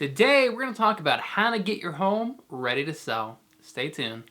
Today, we're going to talk about how to get your home ready to sell. Stay tuned.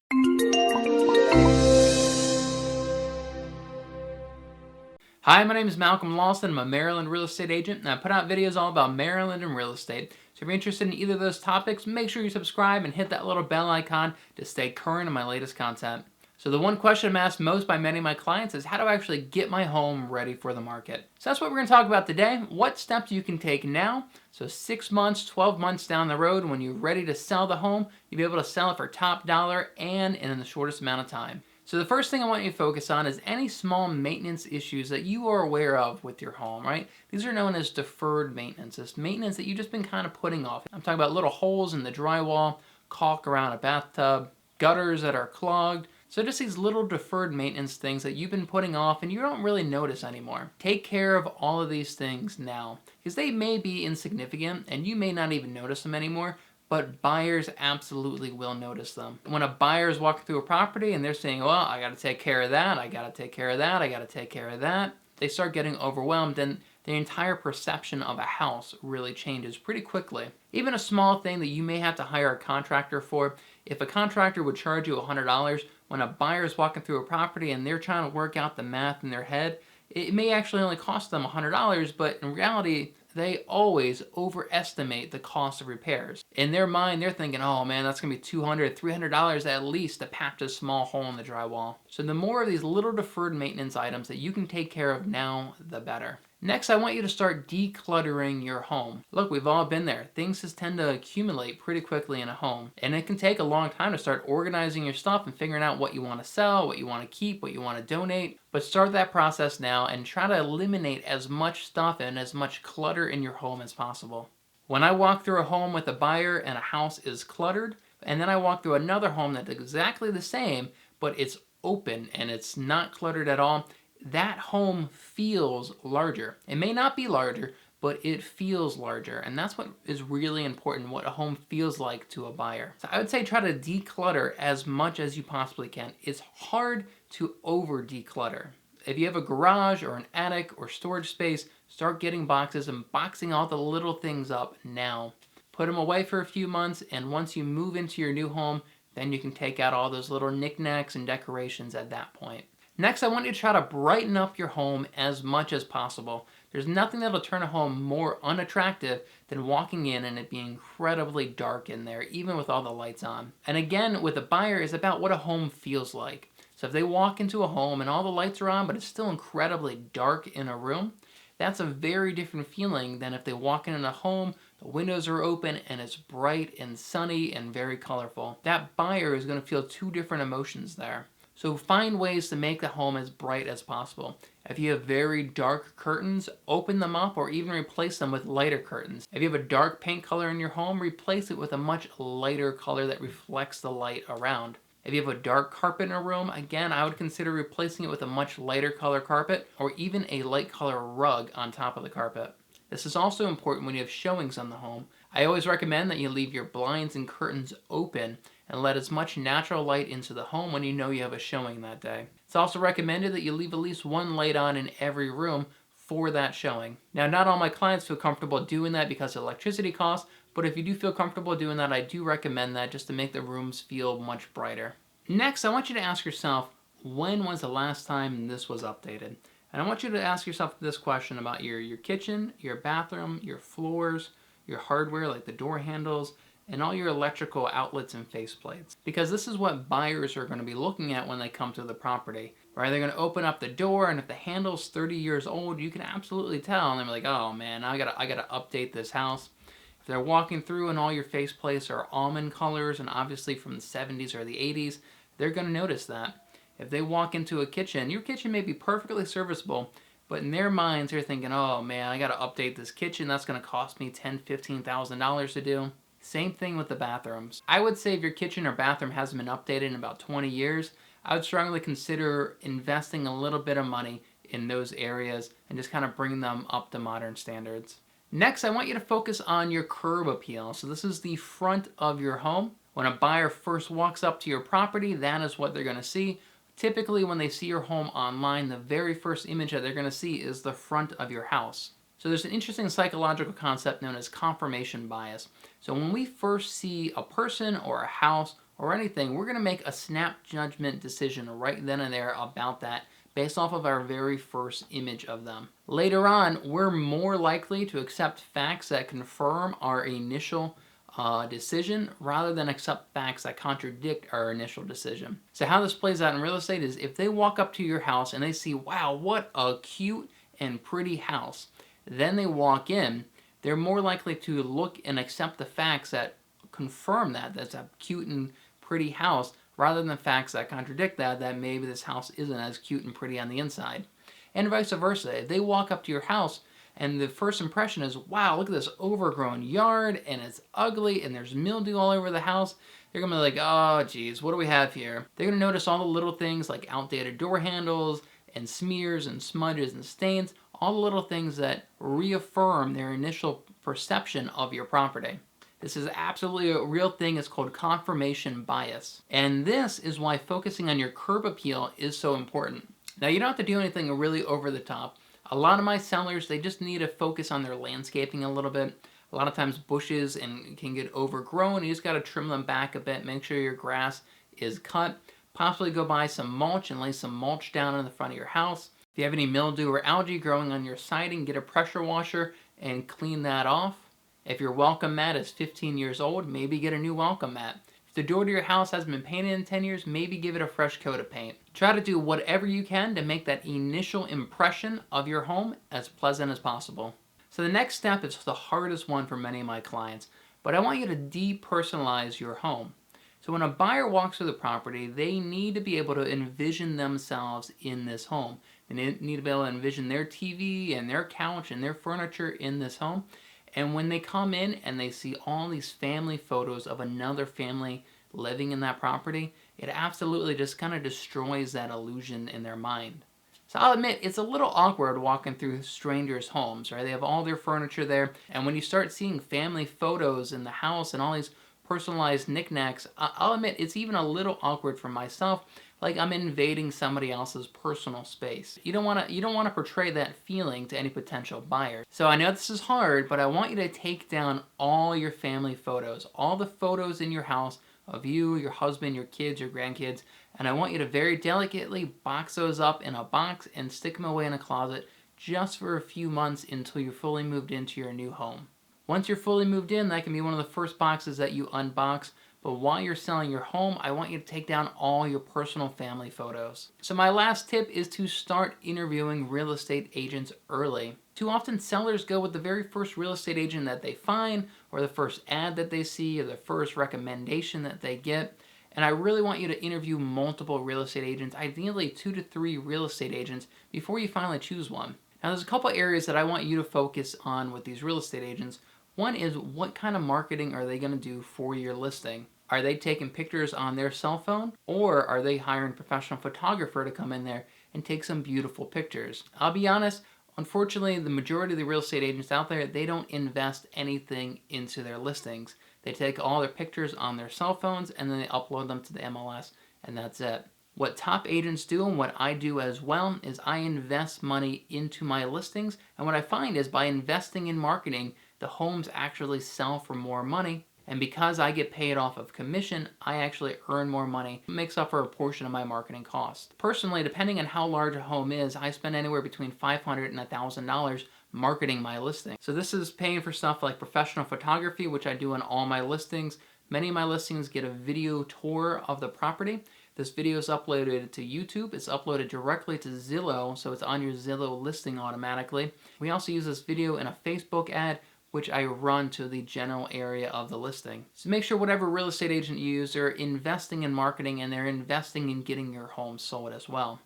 Hi, my name is Malcolm Lawson. I'm a Maryland real estate agent, and I put out videos all about Maryland and real estate. So if you're interested in either of those topics, make sure you subscribe and hit that little bell icon to stay current on my latest content. So the one question I'm asked most by many of my clients is, how do I actually get my home ready for the market? So that's what we're going to talk about today. What steps you can take now, so 6 months, 12 months down the road, when you're ready to sell the home, you'll be able to sell it for top dollar and in the shortest amount of time. So the first thing I want you to focus on is any small maintenance issues that you are aware of with your home, right? These are known as deferred maintenance. It's maintenance that you've just been kind of putting off. I'm talking about little holes in the drywall, caulk around a bathtub, gutters that are clogged. So just these little deferred maintenance things that you've been putting off and you don't really notice anymore. Take care of all of these things now, because they may be insignificant and you may not even notice them anymore, but buyers absolutely will notice them. When a buyer is walking through a property and they're saying, well, I gotta take care of that, I gotta take care of that, I gotta take care of that, they start getting overwhelmed and the entire perception of a house really changes pretty quickly. Even a small thing that you may have to hire a contractor for, if a contractor would charge you $100, when a buyer is walking through a property and they're trying to work out the math in their head, it may actually only cost them $100, but in reality, they always overestimate the cost of repairs. In their mind, they're thinking, oh man, that's gonna be $200, $300 at least to patch this small hole in the drywall. So the more of these little deferred maintenance items that you can take care of now, the better. Next, I want you to start decluttering your home. Look, we've all been there. Things just tend to accumulate pretty quickly in a home. And it can take a long time to start organizing your stuff and figuring out what you want to sell, what you want to keep, what you want to donate. But start that process now and try to eliminate as much stuff and as much clutter in your home as possible. When I walk through a home with a buyer and a house is cluttered, and then I walk through another home that's exactly the same, but it's open and it's not cluttered at all, that home feels larger. It may not be larger, but it feels larger. And that's what is really important, what a home feels like to a buyer. So I would say try to declutter as much as you possibly can. It's hard to over declutter. If you have a garage or an attic or storage space, start getting boxes and boxing all the little things up now. Put them away for a few months, and once you move into your new home, then you can take out all those little knickknacks and decorations at that point. Next, I want you to try to brighten up your home as much as possible. There's nothing that'll turn a home more unattractive than walking in and it being incredibly dark in there, even with all the lights on. And again, with a buyer, it's about what a home feels like. So if they walk into a home and all the lights are on, but it's still incredibly dark in a room, that's a very different feeling than if they walk in a home, the windows are open, and it's bright and sunny and very colorful. That buyer is going to feel two different emotions there. So find ways to make the home as bright as possible. If you have very dark curtains, open them up or even replace them with lighter curtains. If you have a dark paint color in your home, replace it with a much lighter color that reflects the light around. If you have a dark carpet in a room, again, I would consider replacing it with a much lighter color carpet or even a light color rug on top of the carpet. This is also important when you have showings on the home. I always recommend that you leave your blinds and curtains open and let as much natural light into the home when you know you have a showing that day. It's also recommended that you leave at least one light on in every room for that showing. Now, not all my clients feel comfortable doing that because of electricity costs, but if you do feel comfortable doing that, I do recommend that just to make the rooms feel much brighter. Next, I want you to ask yourself, when was the last time this was updated? And I want you to ask yourself this question about your kitchen, your bathroom, your floors, your hardware like the door handles, and all your electrical outlets and faceplates. Because this is what buyers are going to be looking at when they come to the property. Right? They're going to open up the door, and if the handle's 30 years old, you can absolutely tell. And they're like, oh man, I gotta update this house. If they're walking through and all your faceplates are almond colors and obviously from the 70s or the 80s, they're going to notice that. If they walk into a kitchen, your kitchen may be perfectly serviceable, but in their minds, they're thinking, oh man, I gotta update this kitchen. That's gonna cost me $10,000, $15,000 to do. Same thing with the bathrooms. I would say if your kitchen or bathroom hasn't been updated in about 20 years, I would strongly consider investing a little bit of money in those areas and just kind of bring them up to modern standards. Next, I want you to focus on your curb appeal. So this is the front of your home. When a buyer first walks up to your property, that is what they're gonna see. Typically, when they see your home online, the very first image that they're going to see is the front of your house. So there's an interesting psychological concept known as confirmation bias. So when we first see a person or a house or anything, we're going to make a snap judgment decision right then and there about that based off of our very first image of them. Later on, we're more likely to accept facts that confirm our initial decision rather than accept facts that contradict our initial decision. So how this plays out in real estate is if they walk up to your house and they see, wow, what a cute and pretty house, then they walk in, they're more likely to look and accept the facts that confirm that that's a cute and pretty house rather than facts that contradict that maybe this house isn't as cute and pretty on the inside. And vice versa. If they walk up to your house and the first impression is, wow, look at this overgrown yard and it's ugly and there's mildew all over the house, they're going to be like, oh geez, what do we have here? They're going to notice all the little things like outdated door handles and smears and smudges and stains, all the little things that reaffirm their initial perception of your property. This is absolutely a real thing. It's called confirmation bias. And this is why focusing on your curb appeal is so important. Now, you don't have to do anything really over the top. A lot of my sellers, they just need to focus on their landscaping a little bit. A lot of times bushes can get overgrown. You just got to trim them back a bit. Make sure your grass is cut. Possibly go buy some mulch and lay some mulch down in the front of your house. If you have any mildew or algae growing on your siding, get a pressure washer and clean that off. If your welcome mat is 15 years old, maybe get a new welcome mat. If the door to your house hasn't been painted in 10 years, maybe give it a fresh coat of paint. Try to do whatever you can to make that initial impression of your home as pleasant as possible. So the next step is the hardest one for many of my clients, but I want you to depersonalize your home. So when a buyer walks through the property, they need to be able to envision themselves in this home. They need to be able to envision their TV and their couch and their furniture in this home. And when they come in and they see all these family photos of another family living in that property, it absolutely just kind of destroys that illusion in their mind. So I'll admit, it's a little awkward walking through strangers' homes, right? They have all their furniture there, and when you start seeing family photos in the house and all these personalized knickknacks, I'll admit it's even a little awkward for myself, like I'm invading somebody else's personal space. You don't want to portray that feeling to any potential buyer. So I know this is hard, but I want you to take down all your family photos, all the photos in your house of you, your husband, your kids, your grandkids, and I want you to very delicately box those up in a box and stick them away in a closet just for a few months until you're fully moved into your new home. Once you're fully moved in, that can be one of the first boxes that you unbox. But while you're selling your home, I want you to take down all your personal family photos. So my last tip is to start interviewing real estate agents early. Too often sellers go with the very first real estate agent that they find, or the first ad that they see, or the first recommendation that they get. And I really want you to interview multiple real estate agents, ideally 2 to 3 real estate agents, before you finally choose one. Now there's a couple areas that I want you to focus on with these real estate agents. One is, what kind of marketing are they going to do for your listing? Are they taking pictures on their cell phone, or are they hiring a professional photographer to come in there and take some beautiful pictures? I'll be honest, unfortunately, the majority of the real estate agents out there, they don't invest anything into their listings. They take all their pictures on their cell phones and then they upload them to the MLS, and that's it. What top agents do, and what I do as well, is I invest money into my listings, and what I find is by investing in marketing, the homes actually sell for more money, and because I get paid off of commission, I actually earn more money. It makes up for a portion of my marketing cost. Personally, depending on how large a home is, I spend anywhere between $500 and $1,000 marketing my listing. So this is paying for stuff like professional photography, which I do on all my listings. Many of my listings get a video tour of the property. This video is uploaded to YouTube. It's uploaded directly to Zillow, so it's on your Zillow listing automatically. We also use this video in a Facebook ad, which I run to the general area of the listing. So make sure whatever real estate agent you use, they're investing in marketing and they're investing in getting your home sold as well.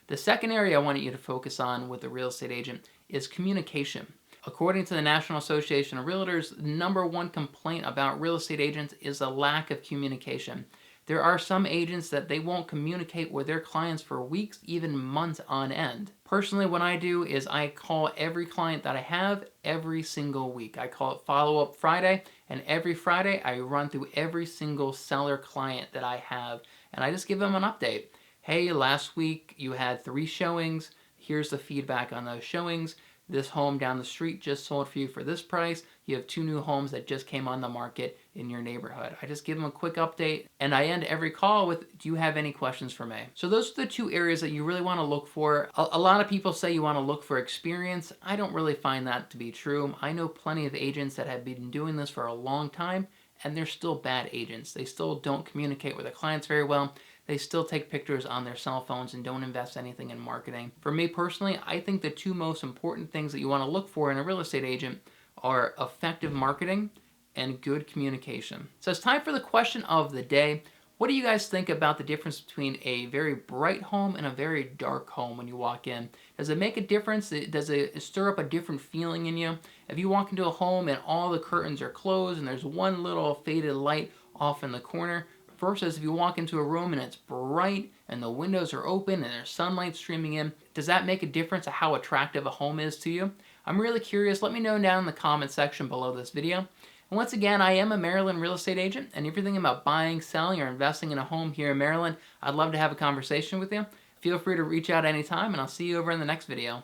The second area I want you to focus on with a real estate agent is communication. According to the National Association of Realtors, the #1 complaint about real estate agents is a lack of communication. There are some agents that they won't communicate with their clients for weeks, even months on end. Personally, what I do is I call every client that I have every single week. I call it Follow-Up Friday, and every Friday I run through every single seller client that I have, and I just give them an update. Hey, last week you had 3 showings. Here's the feedback on those showings. this home down the street just sold for you for this price. You have 2 new homes that just came on the market in your neighborhood. I just give them a quick update, and I end every call with, do you have any questions for me? So those are the 2 areas that you really want to look for. A lot of people say you want to look for experience. I don't really find that to be true. I know plenty of agents that have been doing this for a long time, and they're still bad agents. They still don't communicate with their clients very well. They still take pictures on their cell phones and don't invest anything in marketing. For me personally, I think the 2 most important things that you want to look for in a real estate agent are effective marketing and good communication. So it's time for the question of the day. What do you guys think about the difference between a very bright home and a very dark home when you walk in? Does it make a difference? Does it stir up a different feeling in you? If you walk into a home and all the curtains are closed and there's one little faded light off in the corner, versus if you walk into a room and it's bright and the windows are open and there's sunlight streaming in, does that make a difference of how attractive a home is to you? I'm really curious. Let me know down in the comment section below this video. And once again, I am a Maryland real estate agent, and everything about buying, selling, or investing in a home here in Maryland, I'd love to have a conversation with you. Feel free to reach out anytime, and I'll see you over in the next video.